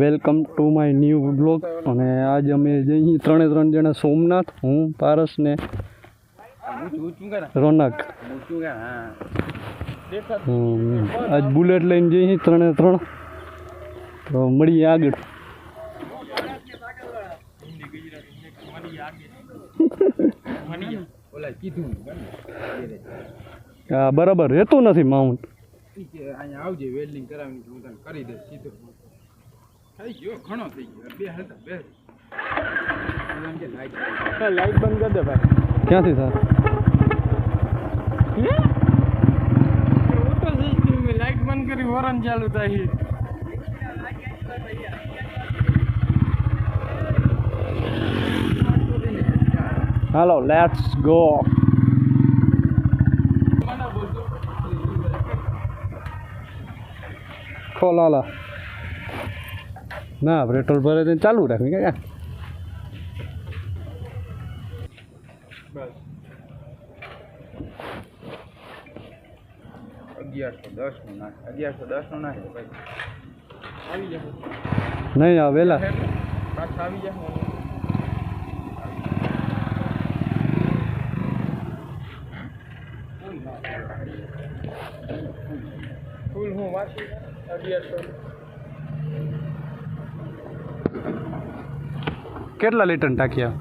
Welcome to my new blog. અને આજે અમે જઈએ ત્રણ જણા સોમનાથ, હું, પારસ ને રોનક. આજ બુલેટ લઈને જઈએ ત્રણ. તો મળીએ આગળ. હા બરાબર રહેતું નથી માઉન્ટ. આવજે વેલ્ડિંગ કરાવીને હું તને કરી દઈશ સીધો. થઈ ગયો ઘણો થઈ ગયો. બે હતા બે લાઈટ બંધ કરી દે ભાઈ. ક્યાંથી સર? લાઈટ બંધ કરી વરણ ચાલુ થાય. હાલો લેટ્સ ગો. ખોલ હાલો. ના પેટ્રોલ ભરે તો ચાલુ રાખવી ક્યાં. બસ 1110 નું નાખ. 1110 નું નાખ ભાઈ. આવી જશે નહીં આ વેલા પાછા આવી જશે. ફૂલ હું વાંચી 1100. કેટલા લીટર ટાંક્યા?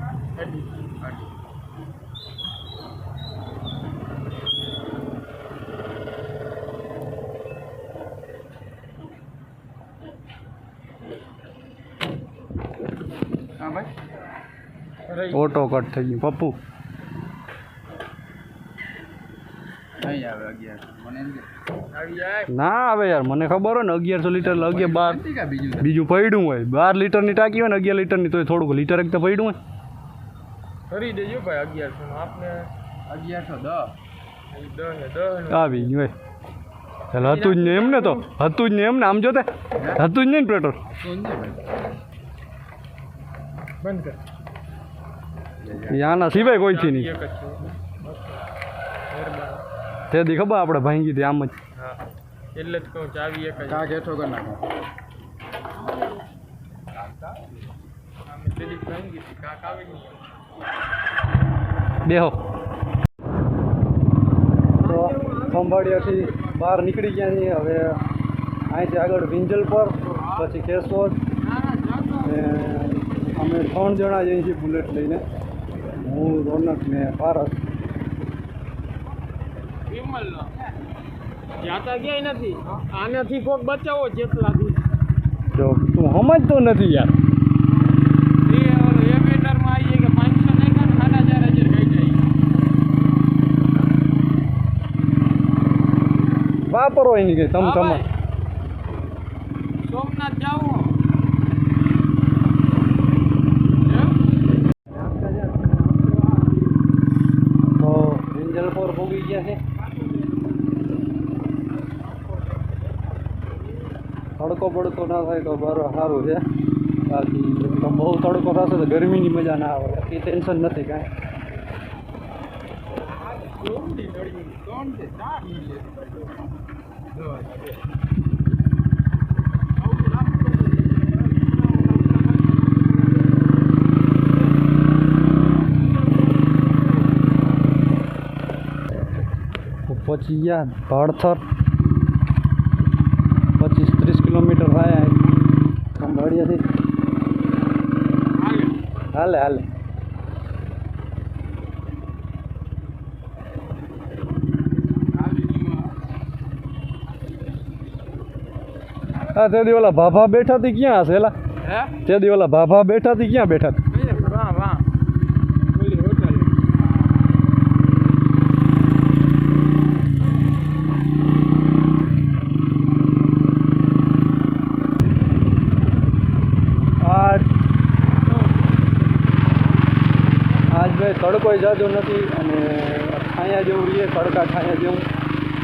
હા ભાઈ ઓટો કટ થઈ ગયું પપ્પુ. નહીં આવે 1100. મને એમ કે આવી જાય ના આવે યાર, મને ખબર હોય ને 1100 લીટર 12 બીજું પડ્યું હોય. 12 લીટરની ટાંકી હોય ને 11 લીટરની, તો થોડુંક લીટર એક તો પડ્યું હોય. કરી દેજો ભાઈ 1100 નું. આપને 1110 આવી ગયું હોય. ચાલ હતું જ ને એમને, તો હતું જ ને એમને. આમ જોતે હતું જ નહીં ને પેટ્રોલ. બંધ કર. આના સિવાય કોઈ થી નહીં. એક જ છે. તે દી ખબર આપણે ભાંગી હતી આમ જ. હા એટલે જ કહું ચાવી એક જ. કાક હેઠો કર નાખો. આમે પેલી ભાંગી હતી કાક આવી ગઈ. બેહો. તો ખંભાળિયાથી બહાર નીકળી ગયા છીએ. હવે અહીંથી આગળ વિંજલ પર, પછી કેશોદ. અમે 3 જણા જઈએ છીએ બુલેટ લઈને. હું, રોનક ને પારસ. વિમલ જાતા ગયા નથી. આનાથી કોક બચાવો જેટલાથી. જો તું સમજતો નથી યાર. એ વેટરમાં આવીએ કે 500 નાખ્યા ને 4000 કઈ જાય. વાપરો એની કઈ તમે સોમનાથ જાવું. તો વિંજલ પર ભોગી ગયા છે. તડકો બડકો ના થાય તો બરાબર સારું છે. બાકી તો બહુ તડકો થશે તો ગરમીની મજા ના આવે. એ ટેન્શન નથી કાંઈ. પહોંચી ગયા ભાડથર. 25-30 કિલોમીટર થાય ખંભાળિયાથી. હાલે. હા તે દી ઓલા ભાભા બેઠા હતી ક્યાં હશે? એલા તે દી ઓલા ભાભા બેઠા હતી ક્યાં બેઠા હતા? આજ ભાઈ તડકો જાજો નથી અને છાયા જેવું રહીએ. તડકા છાયા જેવું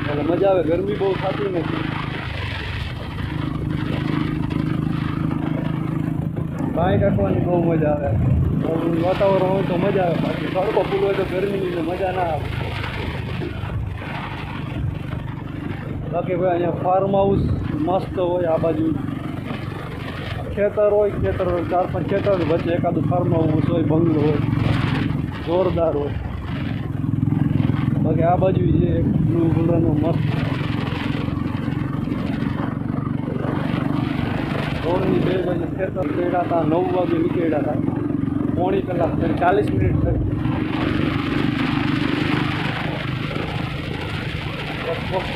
એટલે મજા આવે. ગરમી બહુ થતી નથી. બાઈક રાખવાની બહુ મજા આવે. વાતાવરણ હોય તો મજા આવે. બાકી તડકો ફૂલ હોય તો ગરમીની મજા ના આવે. બાકી ભાઈ અહીંયા ફાર્મ હાઉસ મસ્ત હોય આ બાજુ. ખેતર હોય 4-5 ખેતર વચ્ચે એકાદું ફાર્મ હાઉસ હોય, બંગલો હોય, જોરદાર હોય. બાકી આ બાજુ છે એક બ્લુ કલરનું મસ્ત રોડની 2 બાજુ ખેતર પડ્યા હતા. 9 વાગે નીકળ્યા હતા, પોણી કલાક થઈ, 40 મિનિટ થઈ.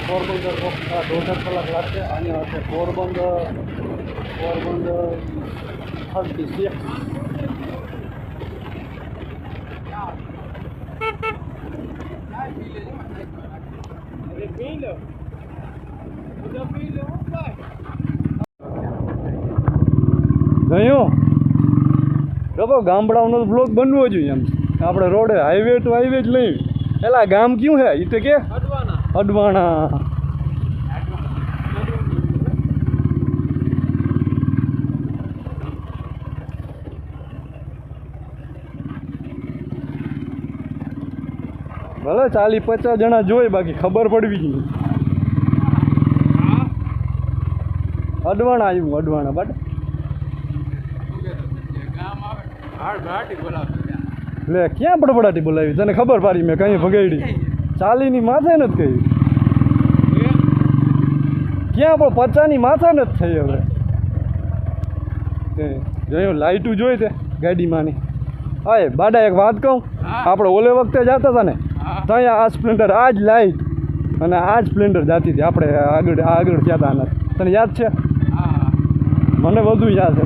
પોરબંદર 1.5 કલાક લાગશે. અહીંયા હશે પોરબંદર 36. ગયું લોકો ગામડાઓનો બ્લોક બનવો જોઈએ. એમ આપણે રોડે હાઈવે ટુ હાઈવે જ લઈ. એલા ગામ ક્યું હે એ તો કે અડવાણા. ભલે 40-50 જણા જોઈ, બાકી ખબર પડવી જ નહીં. અડવાણા આવ્યું, અડવાણા બટ લે ક્યાં બડબડાટી બોલાવી? તને ખબર પાડી મેં કઈ ભગાડી? 40ની માથે નથી કહી, ક્યાં પણ 50ની માથે નથી થઈ. હવે જોયું લાઇટું જોઈ તે ગાડીમાંની. હા બાડા એક વાત કહું, આપણે ઓલે વખતે જતા હતા ને ત્યાં આ સ્પ્લેન્ડર આ જ લાઇટ અને આ જ સ્પ્લેન્ડર જતી હતી. આપણે આગળ ગયા હતા. તને યાદ છે? મને બધું યાદ છે.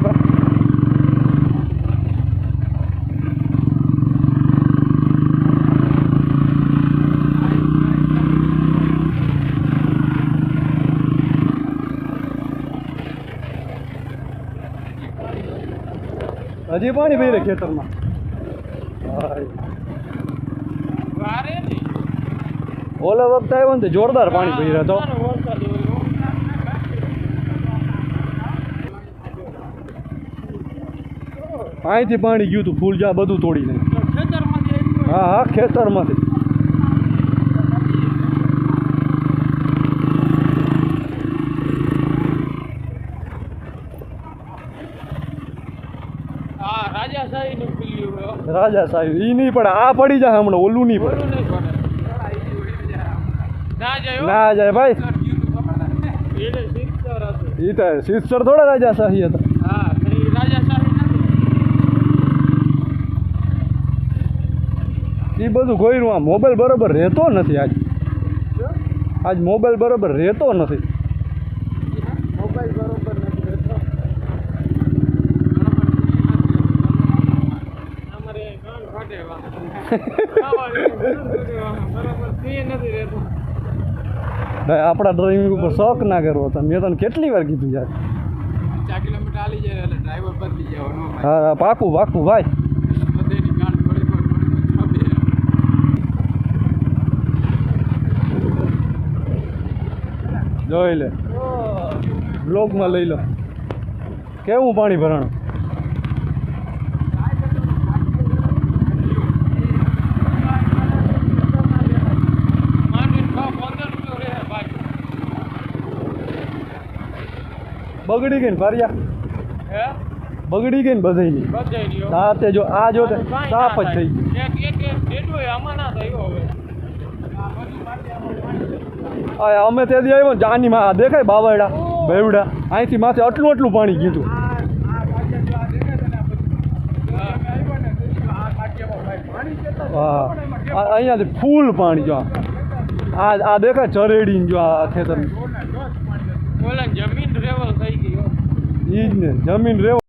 હજી પાણી ભરી રહે ખેતરમાં. ઓલા વખતે આવ્યો ને જોરદાર પાણી ભરી રહ્યો હતો. અહીંથી પાણી ગયું હતું ફૂલ જા બધું તોડીને. હા હા ખેતરમાંથી. રાજા સાહેબ ઈ નહીં પડે, આ પડી જાય હમણાં, ઓલું નહીં પડે. ના જાય ભાઈ, ઈ તો સિસ્ટર થોડા રાજા શાહી હતા. એ બધું ગોયરું. આ મોબાઈલ બરોબર રહેતો નથી. આજ મોબાઈલ બરોબર રહેતો નથી. મોબાઈલ બરોબર નથી રહેતો. આપણા ડ્રાઇવિંગ ઉપર શોખ ના કરવો હતો. મેં તને કેટલી વાર કીધું યાર. 4 કિલોમીટર આલી જાય એટલે ડ્રાઈવર બદલી જવાનો. હા પાકું પાકું ભાઈ. જોઈ લે, બ્લોગમાં લઈ લો કેવું પાણી ભરાણું. બગડી ગઈ ને ફારિયા, બગડી ગઈ ને બધાયની. હા તે જો આ જો સાફ જ થઈ ગઈ. અમે તેથી આવ્યો ને આની માં દેખાય બાવરડા બેવડા, અહીંથી માથે આટલું પાણી ગયું હતું. હા અહીંયાથી ફૂલ પાણી. જો આ દેખાય ચરેડી જો આ ખેતર જમીન રેવલ થઈ ગઈ. ઈ જ ને જમીન રેવલ.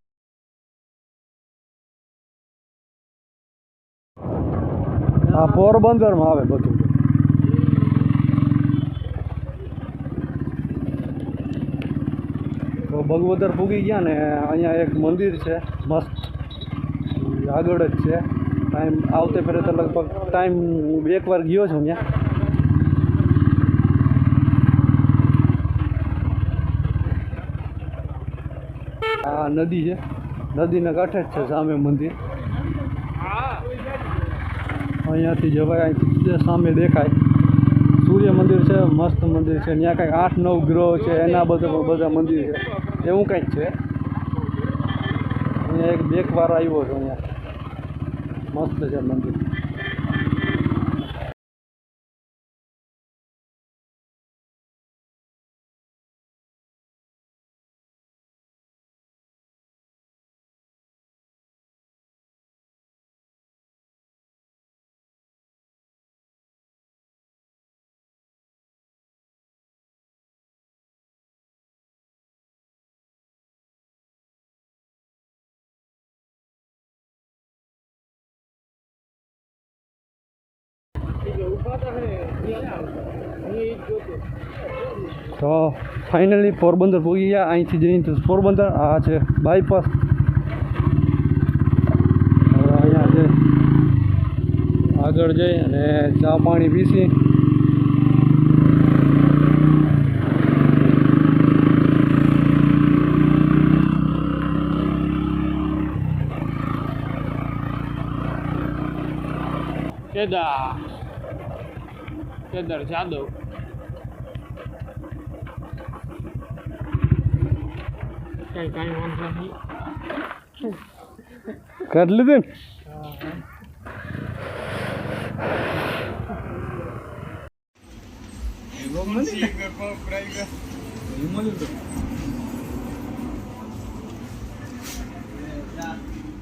આ પોરબંદરમાં આવે બધું. તો બગવદર પૂગી ગયા ને અહીંયા એક મંદિર છે મસ્ત, આગળ જ છે. ટાઈમ આવતે ફેરે તો લગભગ ટાઈમ એકવાર ગયો છું ત્યાં. આ નદી છે, નદીના કાંઠે જ છે સામે મંદિર. અહીંયાથી જવાય, અહીંથી સામે દેખાય સૂર્ય મંદિર છે, મસ્ત મંદિર છે. ત્યાં કંઈક 8-9 ગ્રહ છે, એના બધા મંદિર છે એવું કંઈક છે. બેક વાર આવ્યો છું અહીંયા. મસ્ત છે મંદિર. તો ફાઇનલી પોરબંદર પહોંચી ગયા. અહીંથી જઈને તો પોરબંદર આ છે બાયપાસ. હવે અહીંયા છે આગળ જઈ અને ચા પાણી પીસી કેદાર જાદવ કઈ વાંધો નહીં. કરી લીધું ને.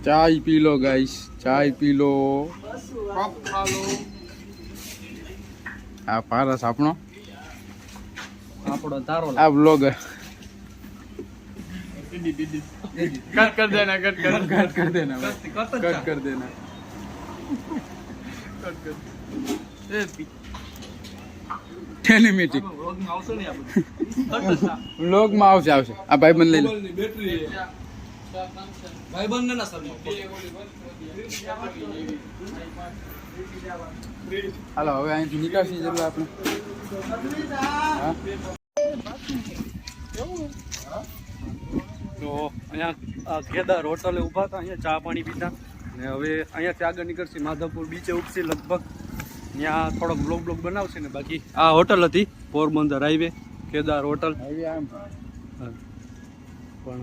ચાય પી લો ગાઈસ, ચાય પી લો, આ પારસ આપણો તારો આ બ્લોગર कट कर देना, कट कर देना, कट कर देना, એનિમેટિક વ્લોગ માં આવશે આ ભાઈબંધ લઈ લો. ભાઈબંધ ના સર હાલો હવે અહીંથી નીકળશી જરૂર આપણે. તો અહીંયા કેદાર હોટલે ઊભા હતા. અહીંયા ચા પાણી પીતા ને હવે અહીંયાથી આગળ નીકળશે માધવપુર બીચે ઉપસી લગભગ. ત્યાં થોડોક બ્લોગ બનાવશે ને બાકી આ હોટલ હતી પોરબંદર હાઈવે કેદાર હોટલ. પણ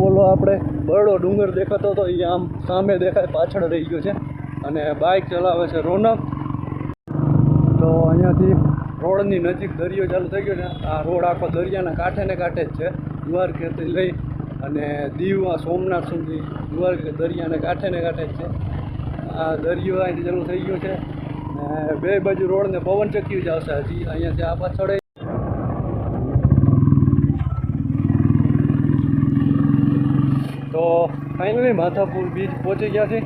ઓલો આપણે બરડો ડુંગર દેખાતો હતો એ આમ સામે દેખાય પાછળ રહી ગયો છે. અને બાઇક ચલાવે છે રોનક. તો અહીંયાથી રોડની નજીક દરિયો ચાલુ થઈ ગયો છે. આ રોડ આખો દરિયાના કાંઠે ને કાંઠે જ છે. દ્વારકાથી લઈ અને દીવમાં સોમનાથ સુધી દ્વારકા દરિયાને કાંઠે ને કાંઠે જ છે. આ દરિયો અહીંથી ચાલુ થઈ ગયો છે. ને બે બાજુ રોડને પવન ચક્કી જ આવશે હજી અહીંયાથી આ પાછળ. તો ફાઇનલી માધાપુર બીચ પહોંચી ગયા છે.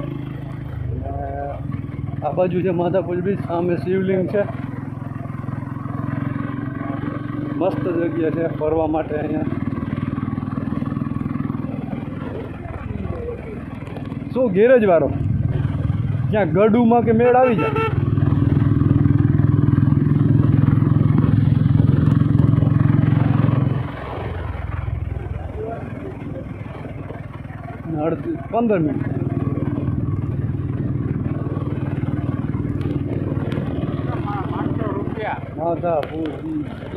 આ બાજુ છે માધાપુર બીચ, સામે શિવલિંગ છે. મસ્ત જગ્યા છે ફરવા માટે. અહીંયા શું ગેરેજ વાળો ક્યાં ગડુમાં કે મેળ આવી જાય. અડધી 15 મિનિટ. હા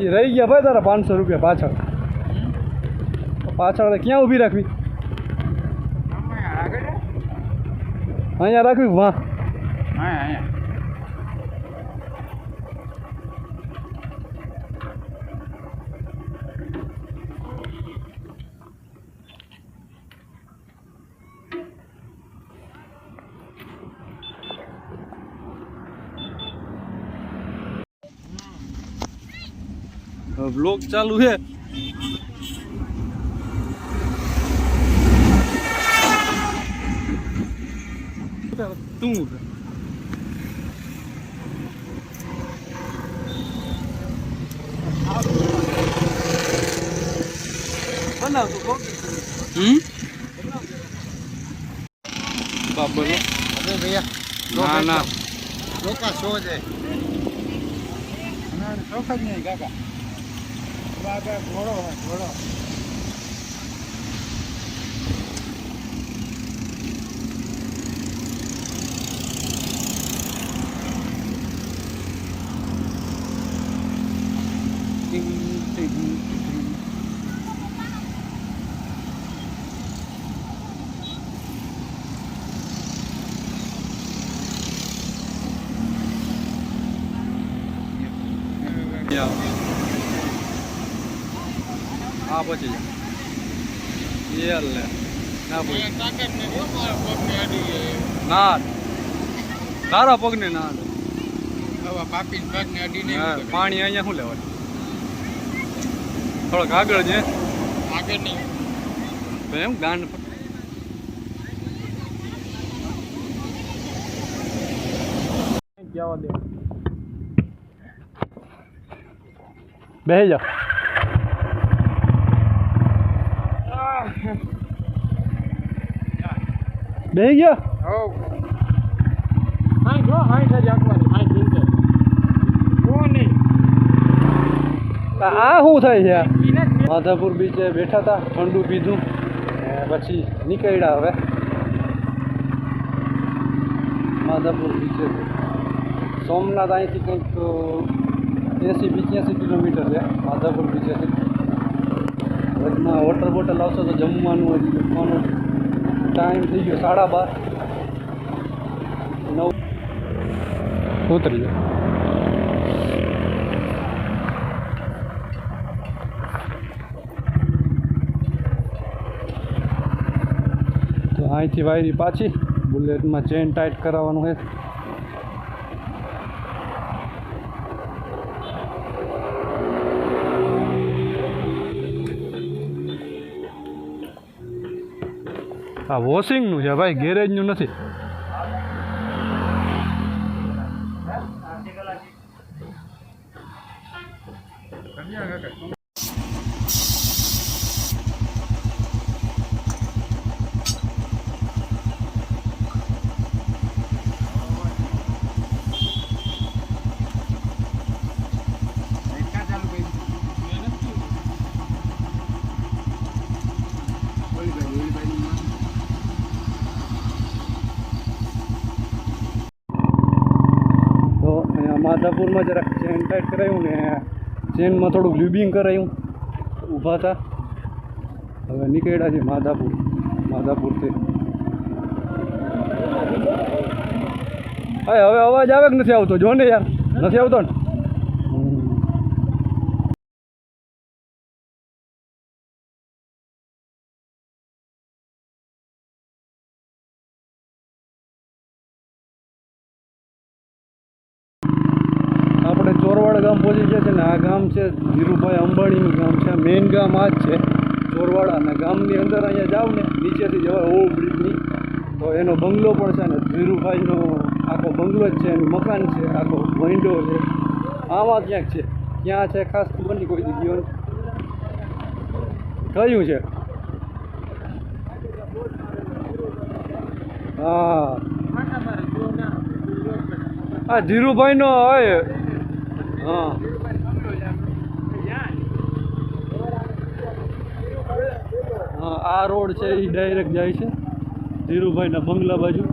એ રહી ગયા ભાઈ તારા 500 રૂપિયા પાછળ. પાછળ ક્યાં ઊભી રાખવી? અહીંયા રાખવી વાહ. વ્લોગ ચાલુ છે. તું બનાવ તું બાબલો. અરે ભૈયા ના લોકા શો છે ચોખા જ નહીં કાકા. ઘોડો પહોંચી જાય લે ના બોલ ના તારા પગને ના પાણી અહીંયા શું લેવાનું થોડોક આગળ છે એમ ગાંડ બેસી જાઓ બેસી ગયો આ શું થાય છે માધાપુર બીચે બેઠા હતા ઠંડુ પીધું પછી નીકળ્યા હવે માધાપુર બીચે સોમનાથ અહીંથી કંઈક 80-85 કિલોમીટર છે માધાપુર બીચેથી વચમાં વોટર બોટલ આવશે તો જમવાનું હજી જમવાનો ટાઈમ થઈ ગયો 12:30 9 ઉતરી જાય તો અહીંથી વાયરી પાછી બુલેટમાં ચેન ટાઈટ કરાવવાનું છે આ વોશિંગનું છે ભાઈ ગેરેજનું નથી માધાપુરમાં જરાક ચેન ટાઈટ કરાવ્યું ને ચેનમાં થોડુંક લ્યુબિંગ કરાવ્યું ઊભા હતા હવે નીકળ્યા છે માધાપુરથી હવે અવાજ આવે કે નથી આવતો જો ને યાર નથી આવતો ને આપણે ચોરવાડ ગામ પહોંચી ગયા છે ને આ ગામ છે ધીરુભાઈ અંબાણીનું ગામ છે મેઇન ગામ આ જ છે ચોરવાડ અને ગામની અંદર અહીંયા જાવ ને નીચેથી જવાય ઓવરબ્રિજની તો એનો બંગલો પણ છે ને ધીરુભાઈનો આખો બંગલો જ છે એનું મકાન છે આખો વિન્ડો છે આમાં ક્યાંક છે ક્યાં છે ખાસ ખબર નહીં કોઈ જગ્યાએ કયું છે હા આ ધીરુભાઈનો હોય હા હા આ રોડ છે એ ડાયરેક્ટ જાય છે ધીરુભાઈના બંગલા બાજુ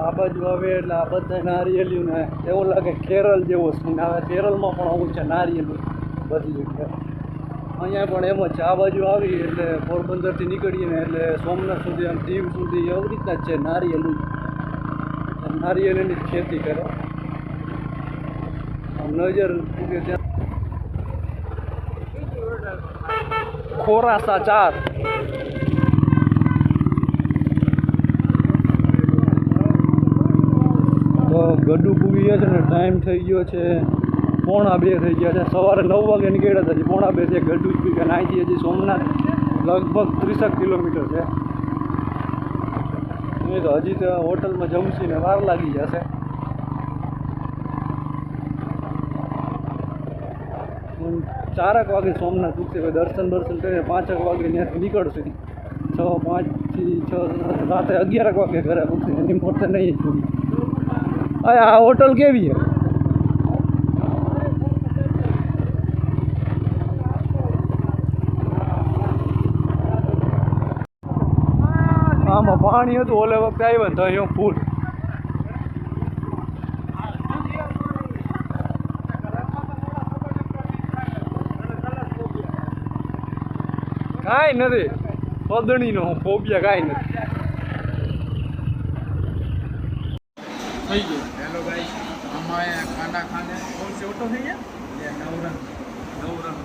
આ બાજુ આવે એટલે આ બધા નારિયેલિયું ને એવું લાગે કેરળ જેવો સીન આવે કેરળમાં પણ આવું છે નારિયેલું બધી જગ્યાએ અહીંયા પણ એમ જ છે આ બાજુ આવી એટલે પોરબંદરથી નીકળીએ ને એટલે સોમનાથ સુધી આમ દીવ સુધી એવી રીતના જ છે નારિયેળની ખેતી કરે આમ નજર પૂગે ત્યાં ખોરાસા 4 તો ગડ્ડુ પૂગી ગયા છે ને ટાઈમ થઈ ગયો છે 1:45 થઈ ગયા છે સવારે 9 વાગે નીકળ્યા હતા 1:45 છે ગડ્ડુ જ પી ગયા અહીંથી હજી સોમનાથ લગભગ 30 કિલોમીટર છે નહીં તો હજી તો હોટલમાં જમશીને વાર લાગી જશે 4 વાગે સોમનાથ ઉગશે દર્શન કરીને 5 વાગે ત્યાંથી નીકળશે 5 થી 6 રાતે 11 વાગે ઘરે ઉગશે એની મોટે નહીં આ હોટલ કેવી છે આમાં પાણી હતું ઓલે વખતે આવ્યા ને તો અહીંયા ફૂલ કાંઈ નથી પદણીનો ફોબિયા કાંઈ નથી થઈ ગયું હેલો ગાઈસ आए खाना खाने। कौन से होटल है ये? ये Navrang Navrang.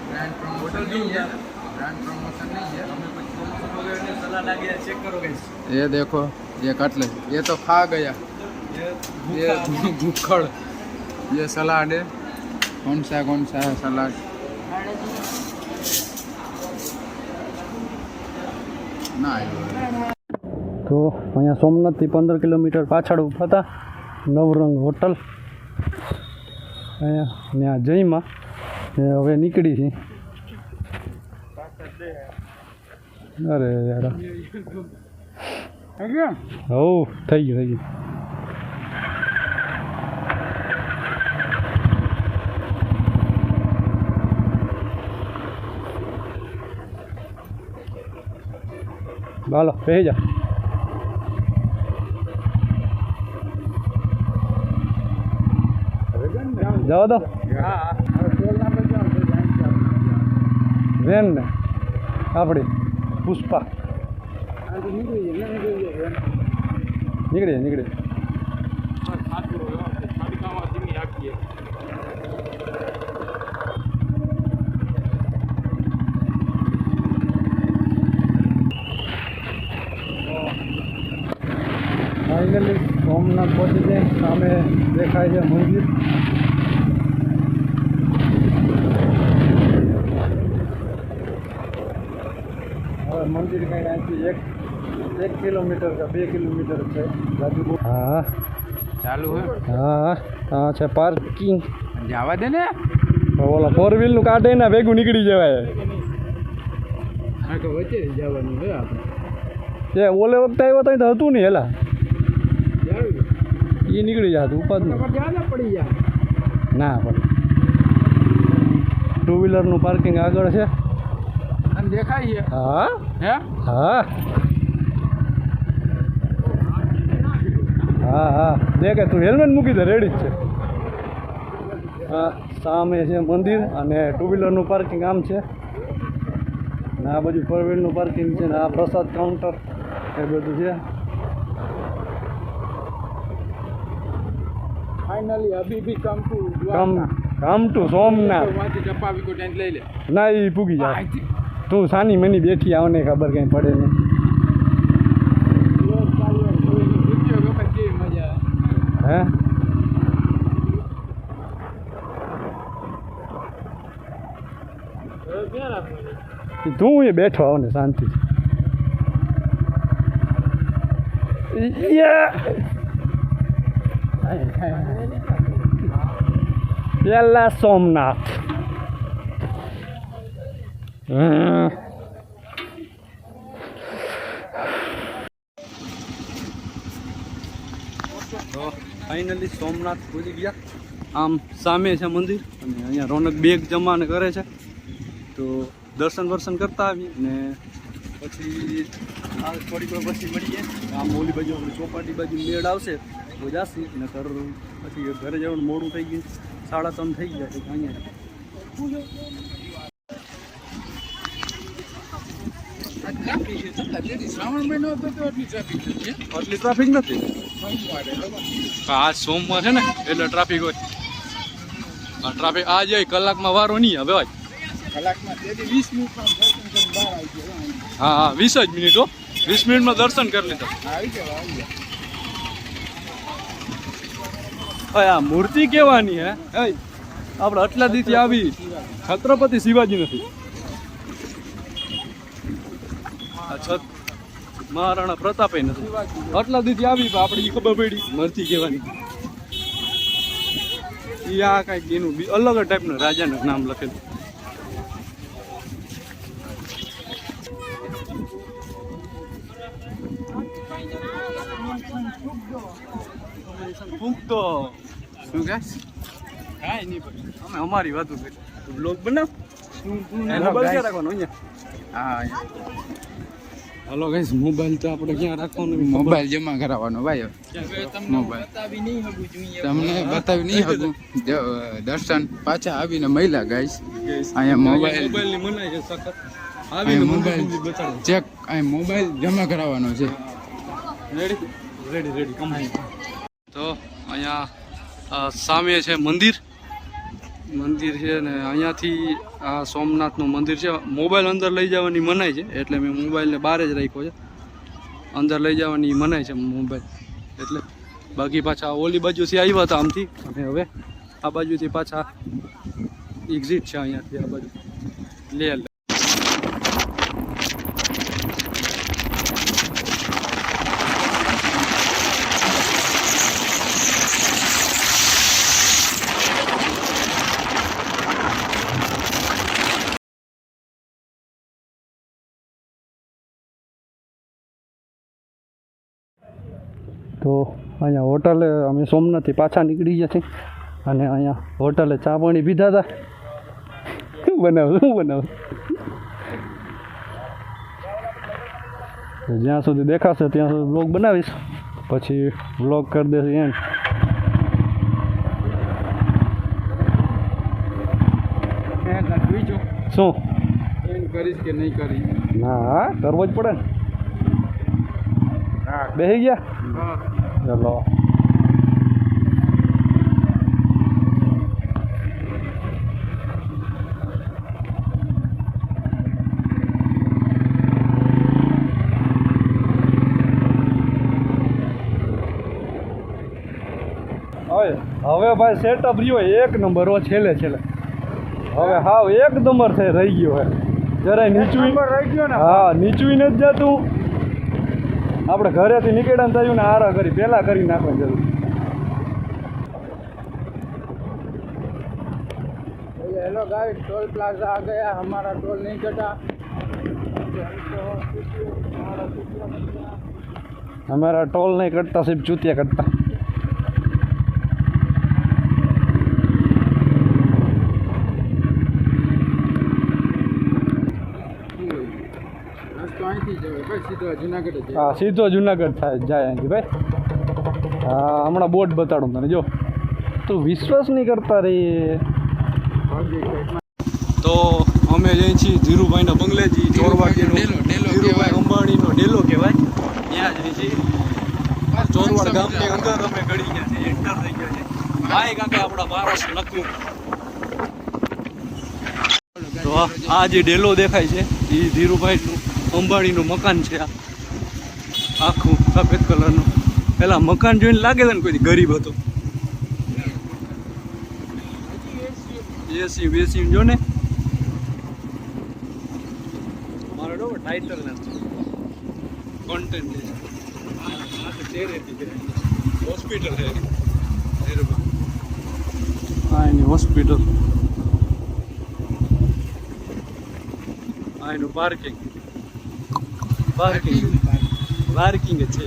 Brand promotion hotel नहीं नहीं है, है। ब्रांड प्रमोशन नहीं है। हमें कुछ प्रमोशन वगैरह नहीं, सलाद आ गया, चेक करो गाइस। ये देखो ये कटलेट, ये तो खा गया, ये ये भूखड़। ये सलाद है, कौन सा है सलाद? ના આવ્યો. તો અહીંયા સોમનાથથી 15 કિલોમીટર પાછળ ઊભા હતા નવરંગ હોટલ. અહીંયા ત્યાં જઈમાં ને હવે નીકળી છે. અરે યાર હો થઈ ગયું. હાલો બેસી જા. જવા દો વેન ને આપણી પુષ્પા નીકળીએ. ફાઇનલી સોમનાથ પહોંચી જાય. સામે દેખાય છે મંદિર. હવે મંદિર કંઈ અહીંથી એક કિલોમીટર કે 2 કિલોમીટર છે. હા ચાલુ હે? હા હા છે પાર્કિંગ. જવા દે ને. ઓલા 4 વ્હીલનું કાઢે ને ભેગું નીકળી જવાય. હા તો વચ્ચે જવાનું છે આપણે. એ ઓલે વખતે આવ્યો તો હતું નહીં હેલા એ નીકળી જતું ઉપાદ પડી જાય ના પણ 2 વ્હીલરનું પાર્કિંગ આગળ છે. અને દેખાય છે. હા હે? હા હા હા દેખે તું હેલ્મેટ મૂકી દે રેડી જ છે. હા સામે છે મંદિર અને 2 વ્હીલરનું પાર્કિંગ આમ છે ને આ બાજુ 4 વ્હીલરનું પાર્કિંગ છે ને આ પ્રસાદ કાઉન્ટર એ બધું છે. ફાઇનલી અભી ભી કમ ટુ કામ ટુ સોમનાથ. માંથી ટપાવી કો ટેન્ટ લઈ લે. ના એ પૂગી જાય. તું સાની મની બેઠી આવને ખબર કંઈ પડે નહીં. હે તું એ બેઠો આવ ને શાંતિ. પેલા સોમનાથ. તો ફાઇનલી સોમનાથ પહોંચી ગયા. આમ સામે છે મંદિર અને અહીંયા રોનક બેગ જમાને કરે છે. તો દર્શન કરતા આવી ને પછી આ થોડીક વાર પછી મળીએ. આમ ઓલી બાજુ આપણે ચોપાટી બાજુ મેળ આવશે તો જાસી ને પછી ઘરે જવાનું મોડું થઈ ગયું. 3:30 થઈ ગયા તો અહીંયા શ્રાવણ મહિનો હતો તો આટલી ટ્રાફિક નથી. આટલી ટ્રાફિક નથી. આજ સોમવાર છે ને એટલે ટ્રાફિક હોય. આ ટ્રાફિક આ જાય કલાકમાં વારો નહીં હવે હોય. કલાકમાં 20 મિનિટમાં દર્શન કરીને બહાર આવી ગયો. હા હા 20 જ મિનિટ હો. 20 મિનિટમાં દર્શન કરી લીધા. આવી ગયા. આ મૂર્તિ કેવાની હે આપણે આટલા દીથી આવી છત્રપતિ શિવાજી નથી. આ છત મહારાણા પ્રતાપે નથી. આટલા દીથી આવી આપણે ખબર પડી મૂર્તિ કેવાની. એ આ કાંઈક એનું અલગ જ ટાઈપનું રાજાનું નામ લખેલું. ફૂંકતો શું કે? કાંઈ નહીં ભાઈ અમે અમારી વાતો કરી. બ્લોગ બનાવ. Hello, mobile guys. ક્યાં રાખવાનો અહીંયા? હા હલો ગાઈસ મોબાઈલ તો આપણે ક્યાં રાખવાનો? મોબાઈલ જમા કરાવવાનો ભાઈ. મોબાઈલ તમને બતાવી નહીં શકું. દર્શન પાછા આવીને મળ્યા ગાઈસ. અહીંયા મોબાઈલ મોબાઈલની મનાઈ છે સખત. અહીંયા આવીને મોબાઈલ મોબાઈલ બતાડો. ચેક. અહીં મોબાઈલ જમા કરાવવાનો છે. Ready complete. તો અહીંયા આ સામે છે મંદિર છે ને અહીંયાથી આ સોમનાથનું મંદિર છે. મોબાઈલ અંદર લઈ જવાની મનાઈ છે એટલે મેં મોબાઈલને બહાર જ રાખ્યો છે. અંદર લઈ જવાની મનાઈ છે મોબાઈલ એટલે. બાકી પાછા ઓલી બાજુથી આવ્યા હતા આમથી અને હવે આ બાજુથી પાછા એક્ઝિટ છે અહીંયાથી આ બાજુ લે. તો અહીંયા હોટલે અમે સોમનાથથી પાછા નીકળી ગયા છીએ અને અહીંયા હોટલે ચા પાણી પીધા હતા. શું બનાવ જ્યાં સુધી દેખાશે ત્યાં સુધી વ્લોગ બનાવીશ, પછી વ્લોગ કરી દઈશ એન્ડ. શું કરીશ કે નહીં કરી? ના કરવો જ પડે ને. બેસી ગયા ચલો. હવે ભાઈ સેટઅપ રહ્યો એક નંબર હો. છેલ્લે હવે હાવ એક નંબર થઈ રહી ગયો હે. જરાય નીચું રહી ગયો ને. હા નીચું નથી જતું. આપણે ઘરેથી નીકળ્યા થયું ને આરા કરી પહેલાં કરી નાખવાની જરૂર. हेलो गाइस, टोल प्लाजा आ गया, हमारा टोल नहीं कटा. हमारा टोल नहीं कटता, सिर्फ चूतिया कटता. હા સીધો જુનાગઢ થાય જાય અહીંથી ભાઈ. હા હમણાં બોટ બતાડું તને. જો તું વિશ્વાસ નહીં કરતા રહી. તો અમે જઈએ છીએ ધીરુભાઈના બંગલેજી ચોરવાડીનો. ધીરુભાઈ અંબાણીનો ડેલો કહેવાય. ત્યાં જઈએ છીએ. ચોરવાડ ગામની અંદર અમે ગળી ગયા છીએ, એન્ટર થઈ ગયા છે. ભાઈ કાંકે આપણા બારસ નક્યું. તો આ જે ડેલો દેખાય છે એ ધીરુભાઈનું અંબાણીનું મકાન છે. આખું સફેદ કલરનું. પેલા મકાન જોઈને લાગે છે ને કોઈ ગરીબ હતો. એસી બેસી જો ને. મારો ડો ટાઇટલ નથી કોન્ટેન્ટ હોસ્પિટલ છે. હા એની હોસ્પિટલ. હા એનું પાર્કિંગ જ છે.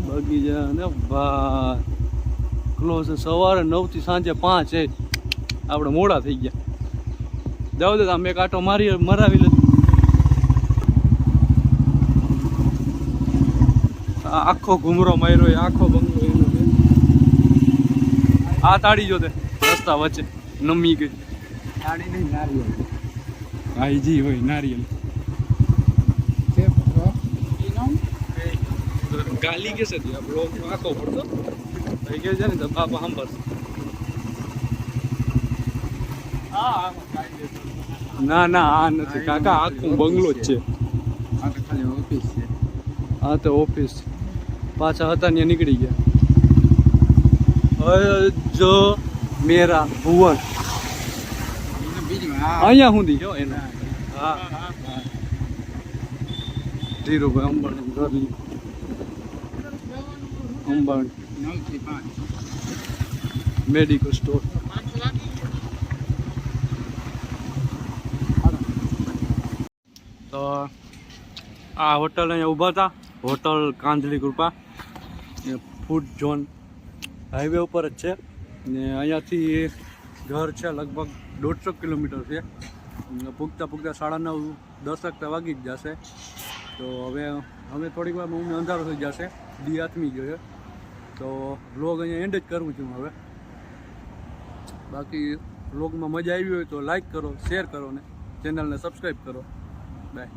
બગીચા ને ભાઈ ક્લોઝ સવારે 9 થી સાંજે 5 છે. આપણે મોડા થઈ ગયા. જાવ દે આમ એક આટો મરાવી લીધું. આખો ઘૂમરો માર્યો એ આખો બંગલો એનો છે. આ તાળી જો તે રસ્તા વચ્ચે નમી ગઈ. તાળી નહીં, નારિયેળ. આઈજી હોય નારિયેલ. ગાલી કે છે બ્લોક આખો પડતો થઈ ગયો છે ને તો બાપા સાંભળશે. ના આ નથી કાકા, આખું બંગલો જ છે. આ તો ખાલી ઓફિસ છે. હા તો ઓફિસ પાછા હતા ત્યાં નીકળી ગયા. જો મેરા ભુવન અહીંયા સુધી જો એના. હા ધીરુભાઈ અંબાણી ઘરની. અંબાણી 9 થી 5 મેડિકલ સ્ટોર. તો આ હોટલ અહીંયા ઊભા હતા. હોટલ કાંધલી કૃપા. એ ફૂડ ઝોન હાઈવે ઉપર જ છે ને અહીંયાથી ઘર છે લગભગ 150 કિલોમીટર છે. પૂગતા 9:30 વાગી જ જશે. તો હવે થોડીક વારમાં અમને અંધારો થઈ જશે. દી આથમી ગયો છે તો વ્લોગ અહીંયા એન્ડ જ કરું છું હવે. બાકી વ્લોગમાં મજા આવી હોય તો લાઈક કરો, શેર કરો ને ચેનલને સબસ્ક્રાઈબ કરો. બાય.